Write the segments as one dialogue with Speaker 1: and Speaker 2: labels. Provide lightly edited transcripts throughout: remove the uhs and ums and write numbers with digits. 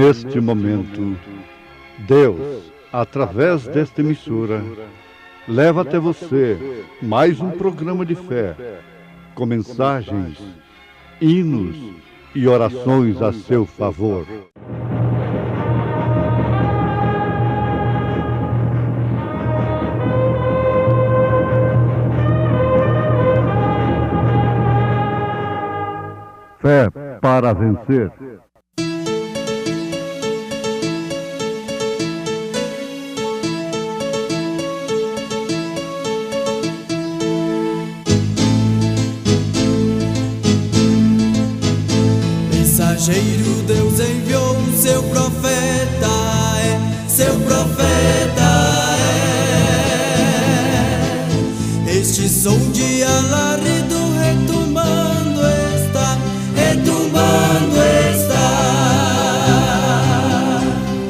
Speaker 1: Neste momento, Deus, através desta emissora, leva até você mais um programa de fé, com mensagens, hinos e orações a seu favor. Fé para vencer.
Speaker 2: Mensageiro, Deus enviou seu profeta, seu profeta é. Este som de alarido retumbando está, retumbando está.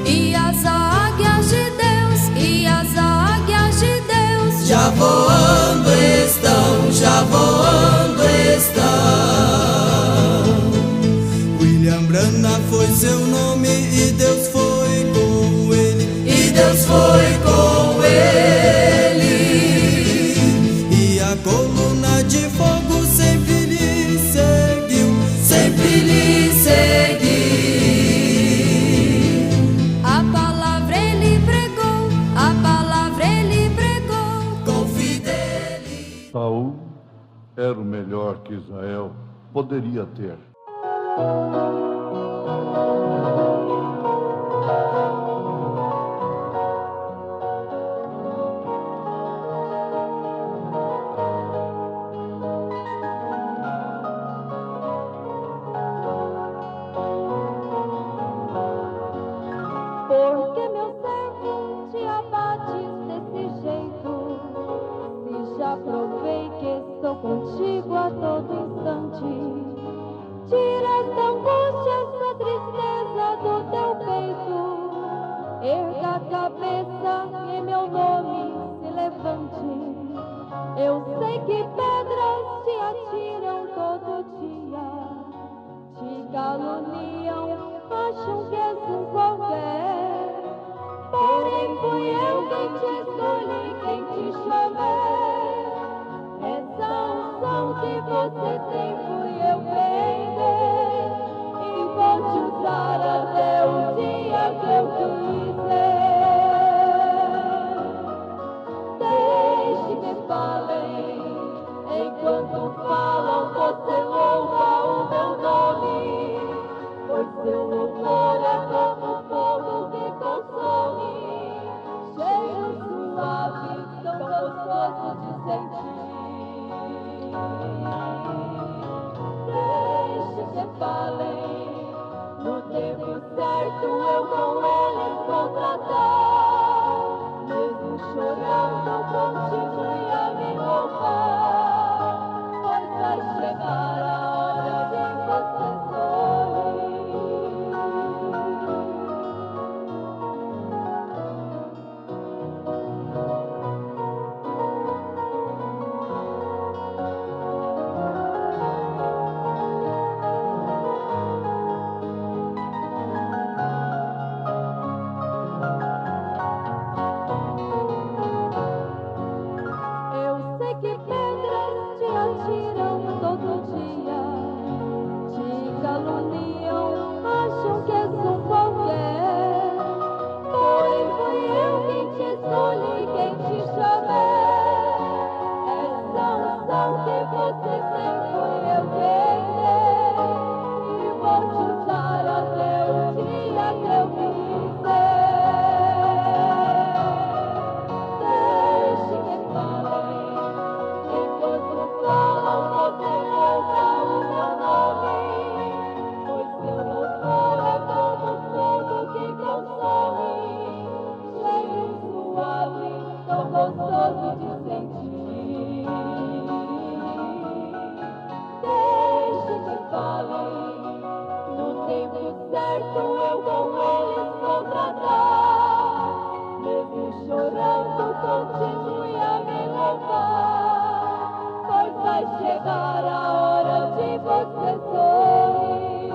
Speaker 3: E as águias de Deus, e as águias de Deus
Speaker 2: já voando estão, já voando estão. Brana foi seu nome e Deus foi com ele, e Deus foi com ele. E a coluna de fogo sempre lhe seguiu, sempre lhe seguiu.
Speaker 3: A palavra ele pregou, a palavra ele pregou
Speaker 2: com fidelidade.
Speaker 1: Saul era o melhor que Israel poderia ter.
Speaker 3: Porque meu servo te abates desse jeito? Se já provei que estou contigo a todo instante. Tira essa angústia, essa tristeza do teu peito. Erga a cabeça e meu nome se levante. Eu sei que pedras te atiram todo dia, te caluniam, acham que és um qualquer. Porém fui eu quem te escolhi, quem te chamei. Essa unção que você tem fui eu quem dei, e vou te usar até o dia que eu quiser. Deixe que falem, enquanto falam você louva o meu nome, pois seu louvor é como fogo que consome, cheiro suave, tão gostoso de sentir. Deixe que falem, no tempo certo eu com eles vou tratar. Mesmo chorando, continue a me louvar, pois vai chegar a hora de você sorrir. Eu sei que pedras te atiram todo dia, te caluniam, acham que és um qualquer. Porém fui eu quem te escolhi, quem te chamei. Essa unção que você tem fui eu quem dei, e vou te usar até o dia que eu quiser. Deixe que falem, enquanto falam você louva o meu nome, pois seu louvor é como fogo que consome, cheiro suave, tão gostoso de sentir. Deixe que falem, no tempo certo eu com eles vou tratar. Mesmo chorando, continue a me louvar, pois vai chegar a hora de você sorrir.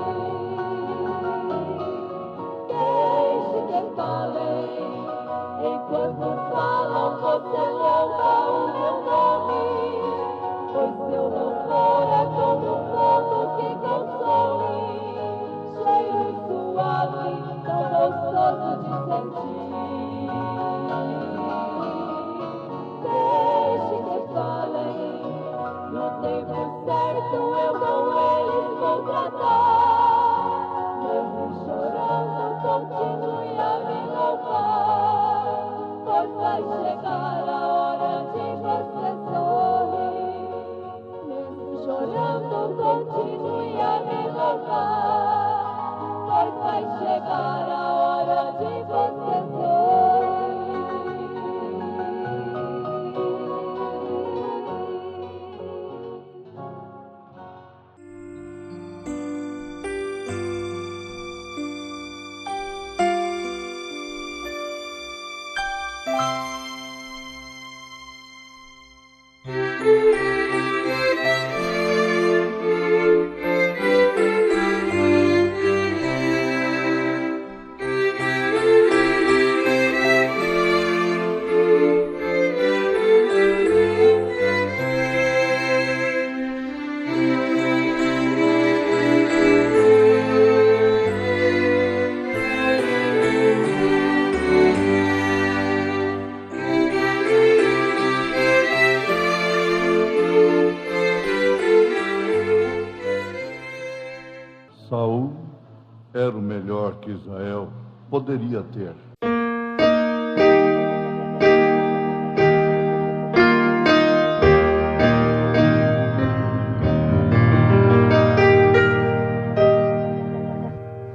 Speaker 1: era o melhor que Israel poderia ter.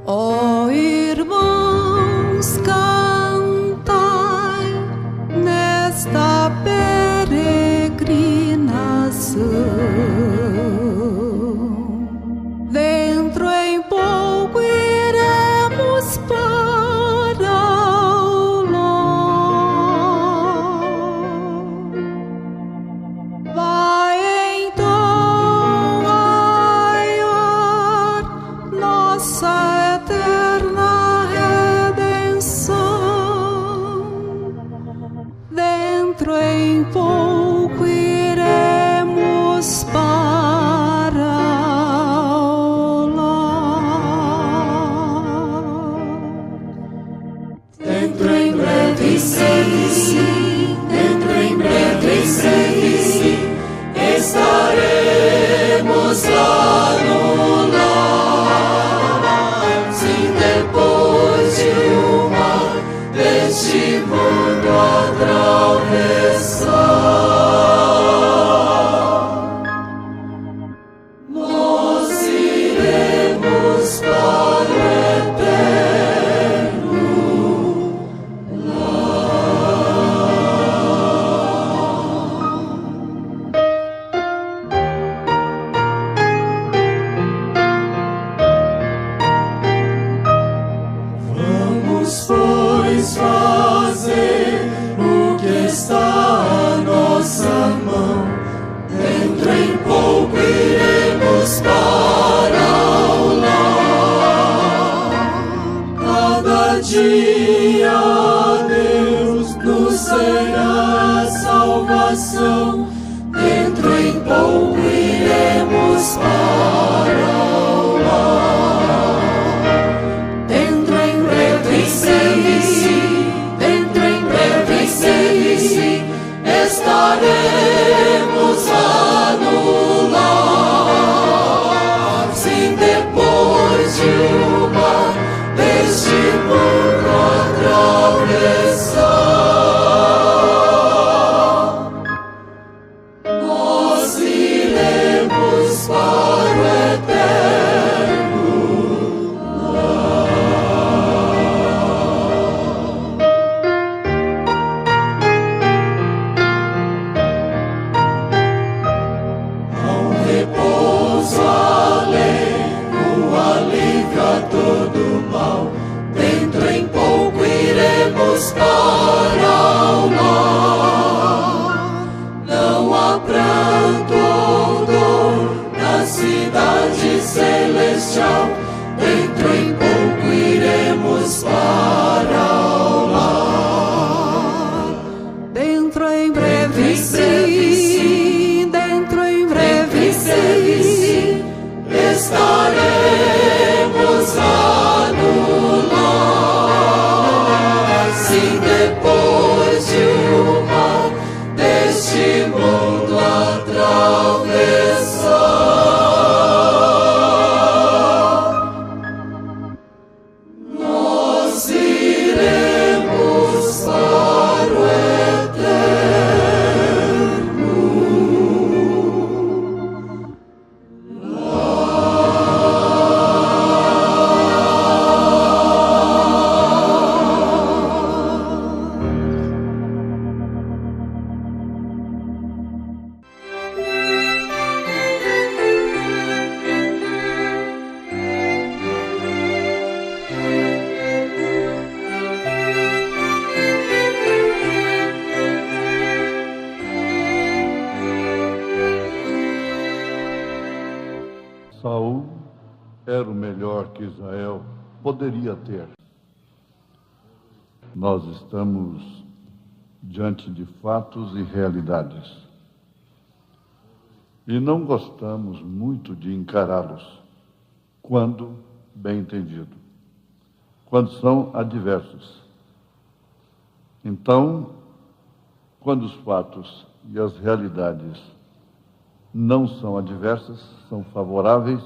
Speaker 4: Ó irmãos, cantai nesta peregrinação. Dentro em pouco iremos para o lar. Vai então aiar nossa eterna redenção. Dentro em pouco iremos para o lar. Dentro em breve sim, dentro em breve sim, estaremos lá no lar. Sim, depois de o mar deste mundo atravessar, nós iremos para o eterno Vamos, pois, fazer o que está à nossa mão. Dentro em pouco iremos para o lar. Cada dia Deus nos será salvação. Dentro em pouco iremos para o lar. Dentro em breve sim, dentro em breve sim, estaremos lá no lar. Sim, depois de o mar deste mundo atravessar, nós iremos para o eterno repouso além, o alívio a todo mal. Dentro em pouco iremos para o lar. Não há pranto ou dor na cidade celestial. Dentro em pouco iremos para o lar. Dentro em breve sim, dentro em breve sim, estaremos lá no lar. Sim, depois de o mar deste mundo atravessar, nós iremos para o eterno
Speaker 1: Saul era o melhor que Israel poderia ter. Nós estamos diante de fatos e realidades. E não gostamos muito de encará-los, quando bem entendido, quando são adversos. Então, quando os fatos e as realidades não são adversas, são favoráveis,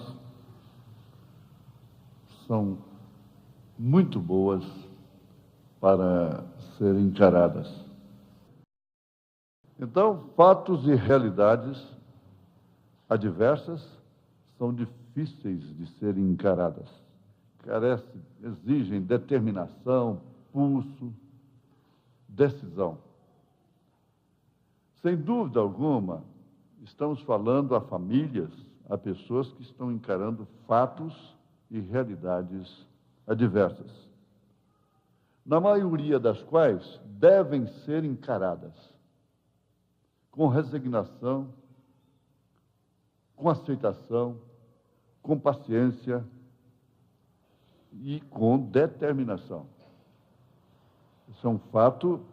Speaker 1: são muito boas para serem encaradas. Então, fatos e realidades adversas são difíceis de serem encaradas. Exigem determinação, pulso, decisão. Sem dúvida alguma, estamos falando a famílias, a pessoas que estão encarando fatos e realidades adversas, na maioria das quais devem ser encaradas com resignação, com aceitação, com paciência e com determinação. Isso é um fato,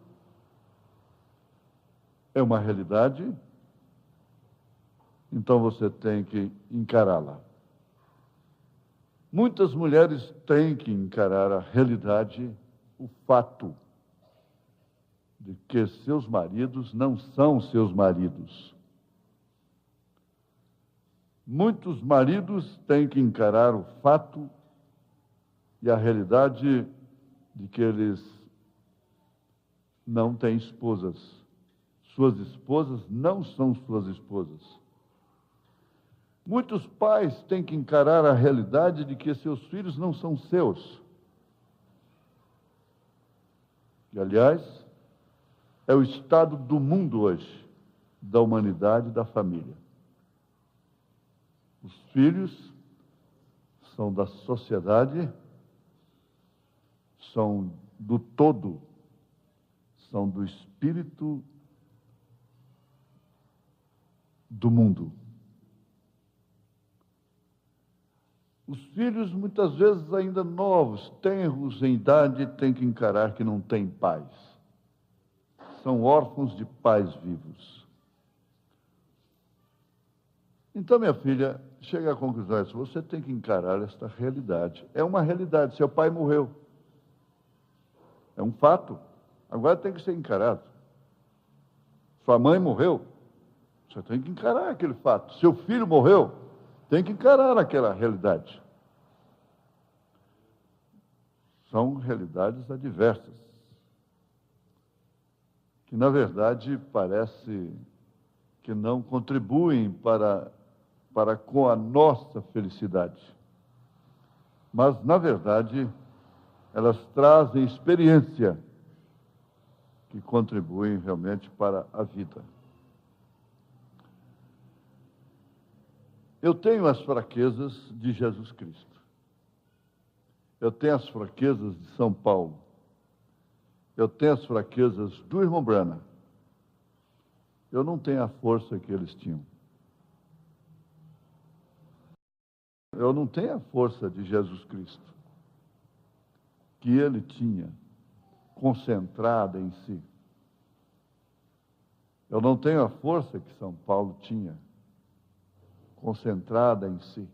Speaker 1: é uma realidade, então você tem que encará-la. Muitas mulheres têm que encarar a realidade, o fato de que seus maridos não são seus maridos. Muitos maridos têm que encarar o fato e a realidade de que eles não têm esposas. Suas esposas não são suas esposas. Muitos pais têm que encarar a realidade de que seus filhos não são seus. E, aliás, é o estado do mundo hoje, da humanidade e da família. Os filhos são da sociedade, são do todo, são do espírito do mundo. Os filhos, muitas vezes ainda novos, tenros em idade, têm que encarar que não têm pais. São órfãos de pais vivos. Então, minha filha, chega à conclusão, você tem que encarar esta realidade. É uma realidade, seu pai morreu. É um fato. Agora tem que ser encarado. Sua mãe morreu, você tem que encarar aquele fato. Seu filho morreu, tem que encarar aquela realidade. São realidades adversas, que na verdade parece que não contribuem para com a nossa felicidade. Mas, na verdade, elas trazem experiência que contribuem realmente para a vida. Eu tenho as fraquezas de Jesus Cristo. Eu tenho as fraquezas de São Paulo. Eu tenho as fraquezas do irmão Brana. Eu não tenho a força que eles tinham. Eu não tenho a força de Jesus Cristo, que ele tinha, concentrada em si. Eu não tenho a força que São Paulo tinha, concentrada em si.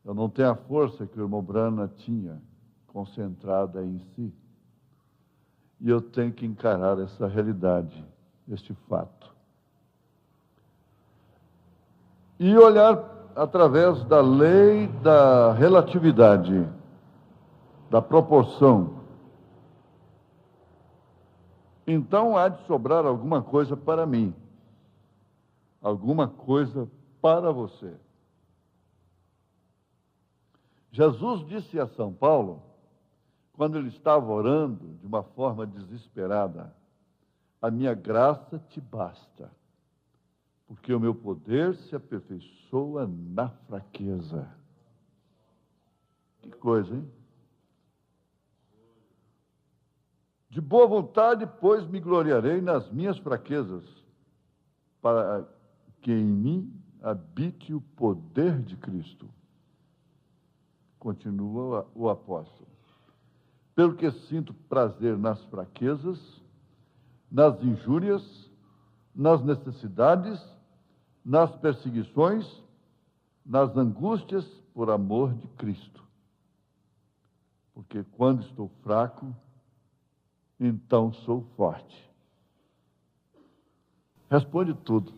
Speaker 1: Eu não tenho a força que o irmão Brana tinha, concentrada em si. E eu tenho que encarar essa realidade, este fato. E olhar através da lei da relatividade, da proporção. Então há de sobrar alguma coisa para mim, alguma coisa para você. Jesus disse a São Paulo, quando ele estava orando de uma forma desesperada, a minha graça te basta, porque o meu poder se aperfeiçoa na fraqueza. Que coisa, hein? De boa vontade, pois, me gloriarei nas minhas fraquezas, para que em mim habite o poder de Cristo. Continua o apóstolo. Pelo que sinto prazer nas fraquezas, nas injúrias, nas necessidades, nas perseguições, nas angústias, por amor de Cristo. Porque quando estou fraco, então sou forte. Responde tudo.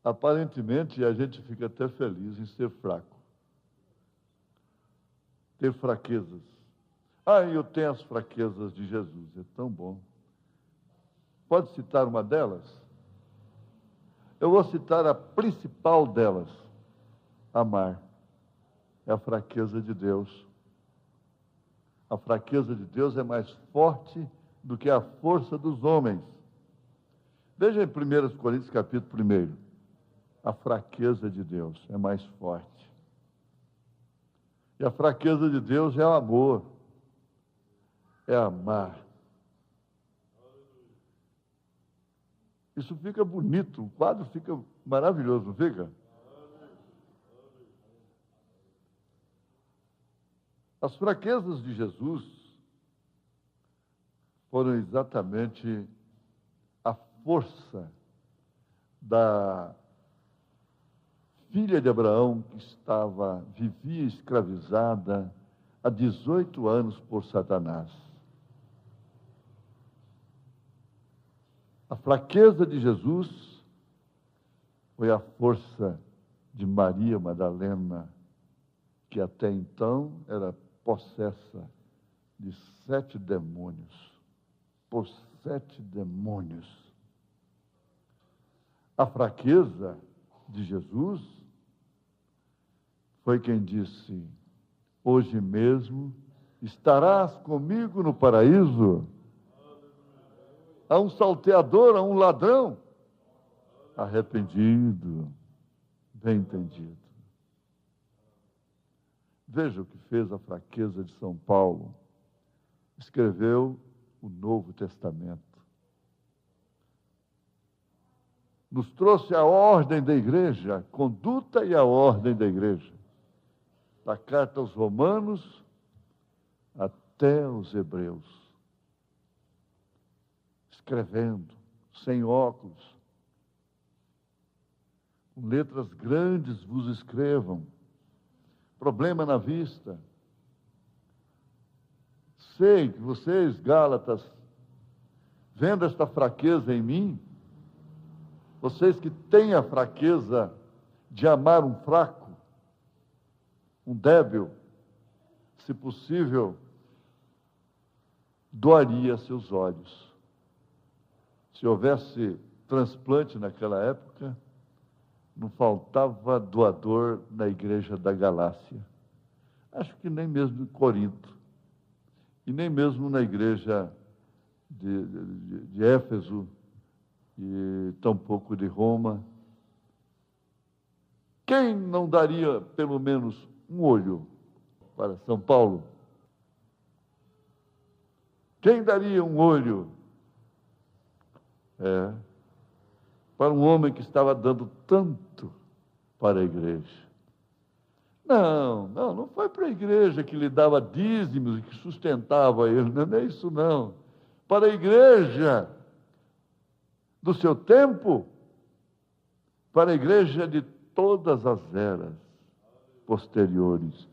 Speaker 1: Aparentemente, a gente fica até feliz em ser fraco. ter fraquezas. Eu tenho as fraquezas de Jesus, é tão bom. Pode citar uma delas? Eu vou citar a principal delas: amar. É a fraqueza de Deus. A fraqueza de Deus é mais forte do que a força dos homens. Veja em 1 Coríntios capítulo 1. A fraqueza de Deus é mais forte. E a fraqueza de Deus é o amor. É amar. Isso fica bonito, o quadro fica maravilhoso, não fica? As fraquezas de Jesus foram exatamente a força da filha de Abraão, que vivia escravizada há 18 anos por Satanás. A fraqueza de Jesus foi a força de Maria Madalena, que até então era possessa de 7 demônios, por 7 demônios. A fraqueza de Jesus foi quem disse: hoje mesmo estarás comigo no paraíso. A um salteador, a um ladrão, arrependido, bem entendido. Veja o que fez a fraqueza de São Paulo. Escreveu o Novo Testamento. Nos trouxe a ordem da igreja, a conduta e a ordem da igreja. Da carta aos Romanos até aos Hebreus. Escrevendo, sem óculos, com letras grandes vos escrevam, problema na vista. Sei que vocês, Gálatas, vendo esta fraqueza em mim, vocês que têm a fraqueza de amar um fraco, um débil, se possível, doaria seus olhos. Se houvesse transplante naquela época, não faltava doador na igreja da Galácia. Acho que nem mesmo em Corinto. E nem mesmo na igreja de Éfeso, e tampouco de Roma. Quem não daria pelo menos um olho para São Paulo? Quem daria um olho para um homem que estava dando tanto para a igreja? Não foi para a igreja que lhe dava dízimos e que sustentava ele, não é isso não. Para a igreja do seu tempo, para a igreja de todas as eras posteriores.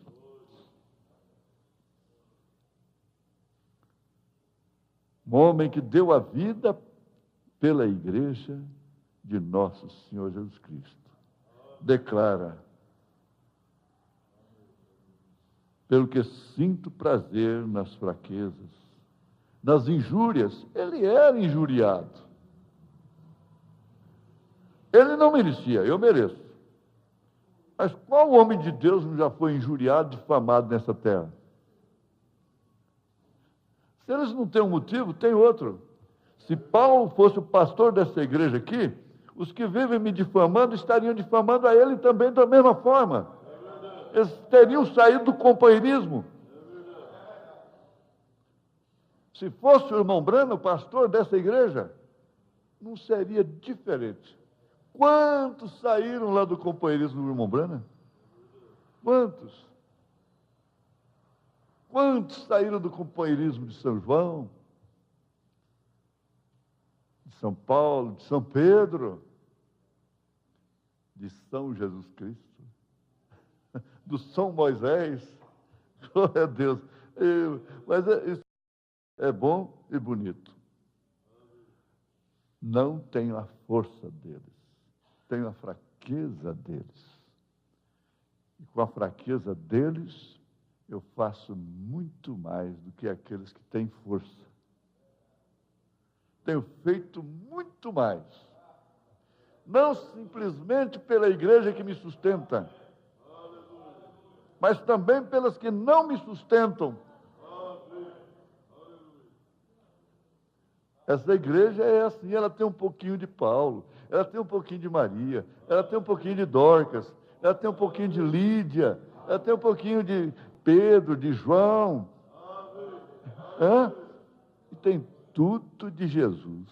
Speaker 1: Um homem que deu a vida pela igreja de nosso Senhor Jesus Cristo. Declara: pelo que sinto prazer nas fraquezas, nas injúrias. Ele era injuriado. Ele não merecia, eu mereço. Mas qual homem de Deus não já foi injuriado, difamado nessa terra? Se eles não têm um motivo, tem outro. Se Paulo fosse o pastor dessa igreja aqui, os que vivem me difamando estariam difamando a ele também da mesma forma. Eles teriam saído do companheirismo. Se fosse o irmão Brana, o pastor dessa igreja, não seria diferente. Quantos saíram lá do companheirismo do irmão Brana? Quantos? Quantos saíram do companheirismo de São João, de São Paulo, de São Pedro, de São Jesus Cristo, do São Moisés? Glória a Deus. Mas isso é bom e bonito. Não tenho a força deles, tenho a fraqueza deles. E com a fraqueza deles, eu faço muito mais do que aqueles que têm força. Tenho feito muito mais. Não simplesmente pela igreja que me sustenta, mas também pelas que não me sustentam. Essa igreja é assim, ela tem um pouquinho de Paulo, ela tem um pouquinho de Maria, ela tem um pouquinho de Dorcas, ela tem um pouquinho de Lídia, ela tem um pouquinho de Pedro, de João. E tem tudo de Jesus.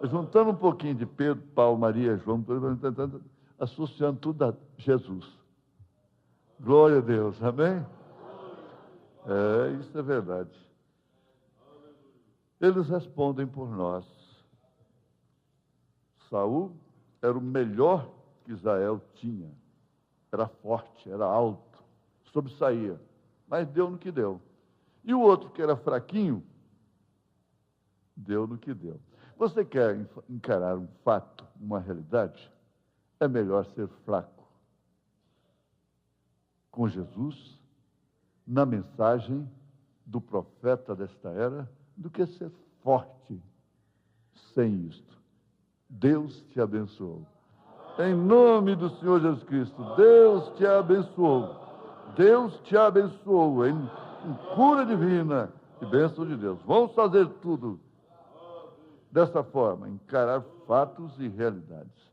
Speaker 1: Juntando um pouquinho de Pedro, Paulo, Maria, João, associando tudo a Jesus. Glória a Deus, amém? Isso é verdade. Eles respondem por nós. Saul era o melhor que Israel tinha. Era forte, era alto, sobressaía. Mas deu no que deu. E o outro que era fraquinho, deu no que deu. Você quer encarar um fato, uma realidade? É melhor ser fraco com Jesus, na mensagem do profeta desta era, do que ser forte sem isto. Deus te abençoou. Em nome do Senhor Jesus Cristo, Deus te abençoou. Deus te abençoou em cura divina e bênção de Deus. Vamos fazer tudo dessa forma, encarar fatos e realidades,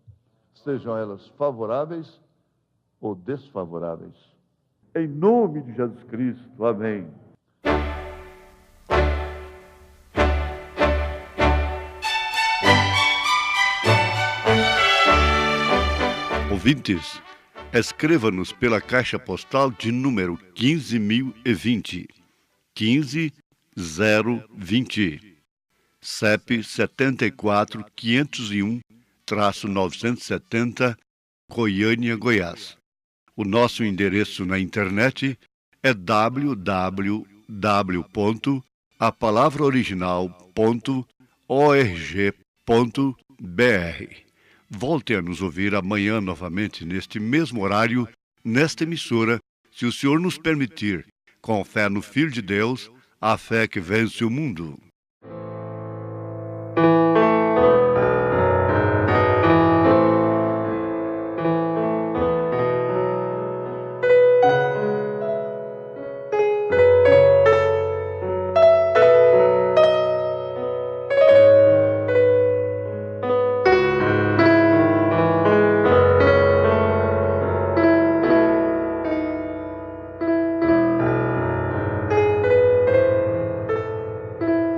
Speaker 1: sejam elas favoráveis ou desfavoráveis. Em nome de Jesus Cristo, amém.
Speaker 5: Ouvintes, escreva-nos pela caixa postal de número 15.020, 15020, CEP 74.501-970, Goiânia, Goiás. O nosso endereço na internet é www.apalavraoriginal.org.br. Volte a nos ouvir amanhã novamente neste mesmo horário, nesta emissora, se o Senhor nos permitir, com fé no Filho de Deus, a fé que vence o mundo.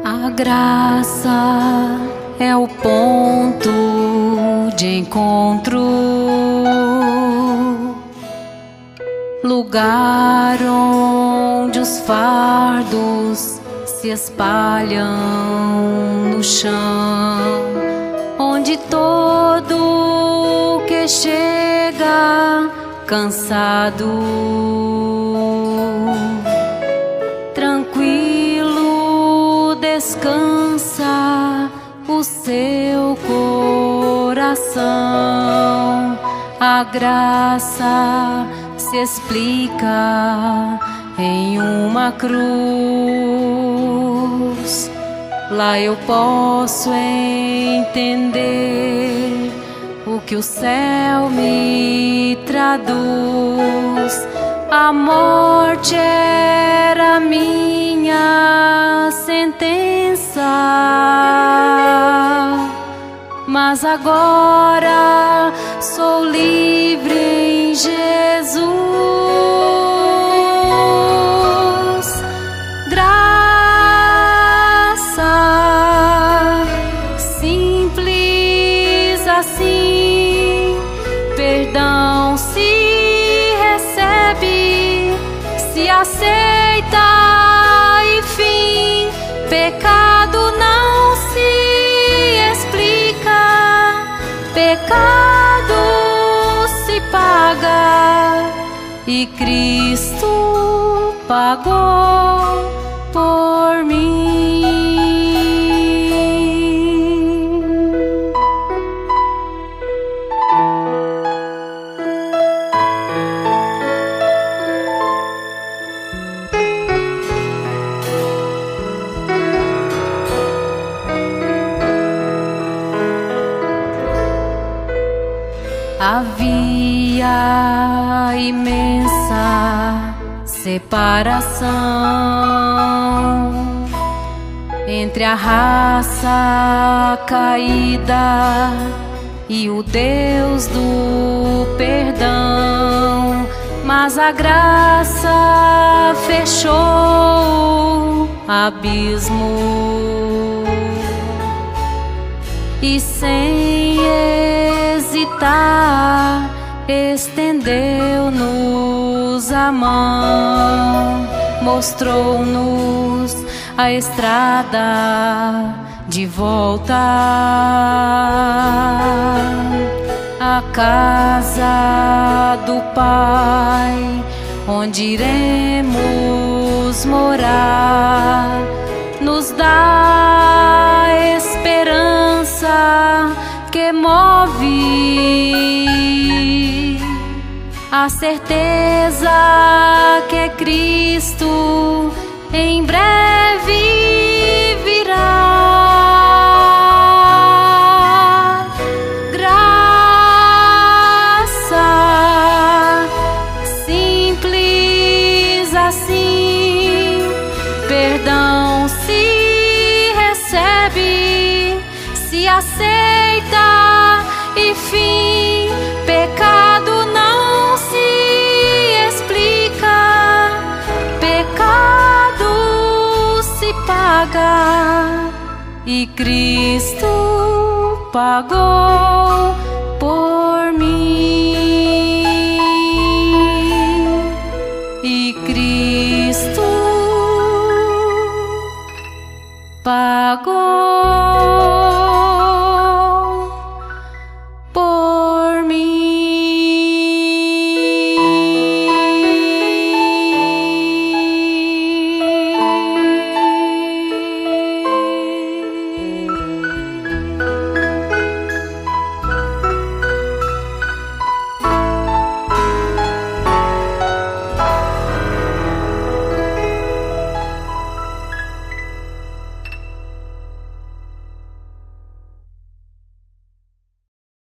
Speaker 6: A graça é o ponto de encontro, lugar onde os fardos se espalham no chão, onde todo que chega cansado, descansa o seu coração. A graça se explica em uma cruz. Lá eu posso entender o que o céu me traduz. A morte era minha sentença, mas agora sou livre em Jesus. Graça simples assim, perdão se se aceita e fim, pecado não se explica, pecado se paga e Cristo pagou por mim. Havia imensa separação entre a raça caída e o Deus do perdão, mas a graça fechou abismo e sem hesitar estendeu-nos a mão, mostrou-nos a estrada de volta à casa do Pai, onde iremos morar. Nos dá esperança que move a certeza que Cristo em breve virá. Graça simples assim, perdão se recebe, se aceita e fim, pecado não se explica, pecado se paga e Cristo pagou por mim, e Cristo pagou.